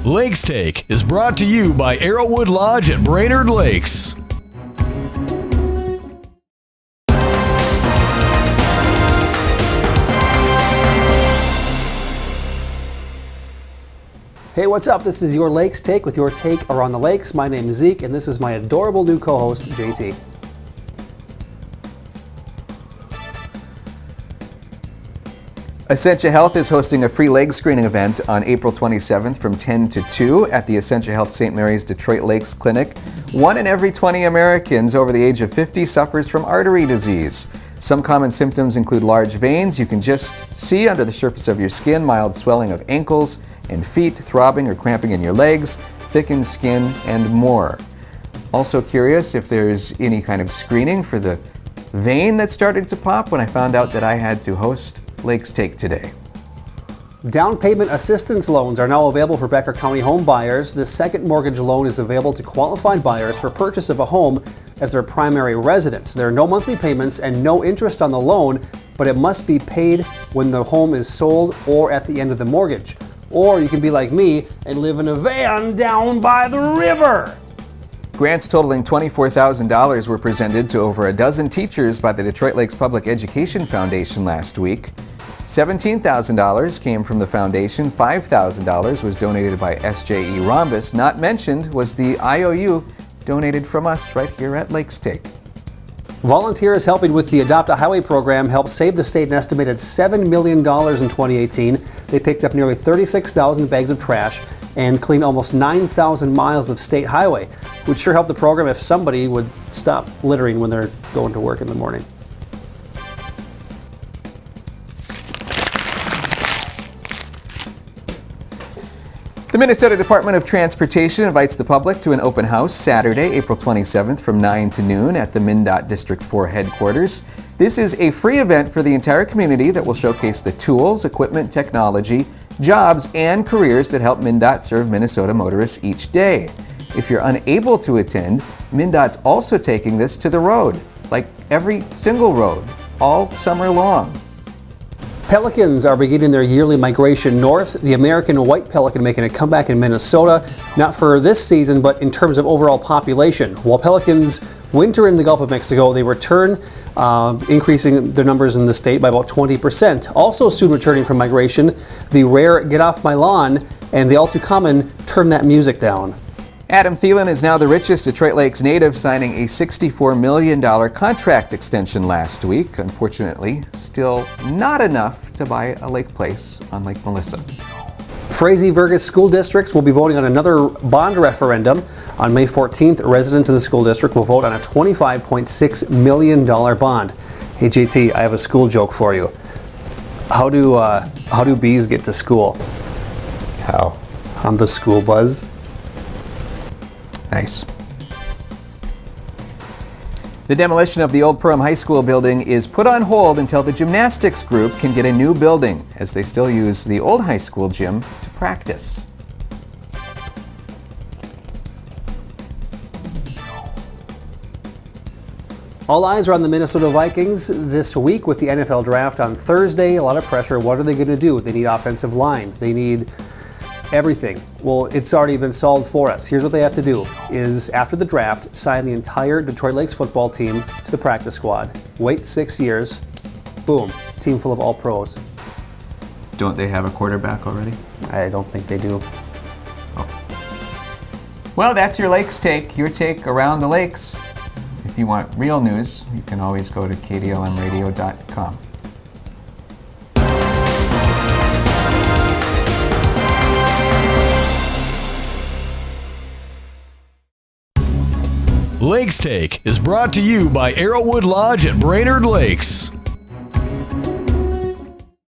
Lakes Take is brought to you by Arrowwood Lodge at Brainerd Lakes. Hey, what's up? This is your Lakes Take with your take around the lakes. My name is Zeke, and this is my adorable new co-host, JT. Essentia Health is hosting a free leg screening event on April 27th from 10 to 2 at the Essentia Health St. Mary's Detroit Lakes Clinic. 1 in every 20 Americans over the age of 50 suffers from artery disease. Some common symptoms include large veins you can just see under the surface of your skin, mild swelling of ankles and feet, throbbing or cramping in your legs, thickened skin, and more. Also curious if there's any kind of screening for the vein that started to pop when I found out that I had to host Lakes Take today. Down payment assistance loans are now available for Becker County home buyers. This second mortgage loan is available to qualified buyers for purchase of a home as their primary residence. There are no monthly payments and no interest on the loan, but it must be paid when the home is sold or at the end of the mortgage. Or you can be like me and live in a van down by the river. Grants totaling $24,000 were presented to over a dozen teachers by the Detroit Lakes Public Education Foundation last week. $17,000 came from the foundation, $5,000 was donated by SJE Rhombus. Not mentioned was the IOU donated from us right here at Lakes Take. Volunteers helping with the Adopt a Highway program helped save the state an estimated $7 million in 2018. They picked up nearly 36,000 bags of trash and cleaned almost 9,000 miles of state highway. Would sure help the program if somebody would stop littering when they're going to work in the morning. The Minnesota Department of Transportation invites the public to an open house Saturday, April 27th from 9 to noon at the MnDOT District 4 headquarters. This is a free event for the entire community that will showcase the tools, equipment, technology, jobs, and careers that help MnDOT serve Minnesota motorists each day. If you're unable to attend, MnDOT's also taking this to the road, like every single road, all summer long. Pelicans are beginning their yearly migration north. The American white pelican making a comeback in Minnesota, not for this season, but in terms of overall population. While pelicans winter in the Gulf of Mexico, they return, increasing their numbers in the state by about 20%. Also soon returning from migration, the rare Get Off My Lawn and the all too common Turn That Music Down. Adam Thielen is now the richest Detroit Lakes native, signing a $64 million contract extension last week. Unfortunately, still not enough to buy a lake place on Lake Melissa. Frazee Vergas school districts will be voting on another bond referendum. On May 14th, residents in the school district will vote on a $25.6 million bond. Hey JT, I have a school joke for you. How do bees get to school? How? On the school buzz. Nice. The demolition of the old Perham High School building is put on hold until the gymnastics group can get a new building, as they still use the old high school gym to practice. All eyes are on the Minnesota Vikings this week with the NFL draft on Thursday. A lot of pressure. What are they going to do? They need offensive line. They need everything. Well, it's already been solved for us. Here's what they have to do is after the draft, sign the entire Detroit Lakes football team to the practice squad. Wait 6 years. Boom. Team full of all pros. Don't they have a quarterback already? I don't think they do. Oh. Well, that's your Lakes Take, your take around the lakes. If you want real news, you can always go to kdlmradio.com. Lakes Take is brought to you by Arrowwood Lodge at Brainerd Lakes.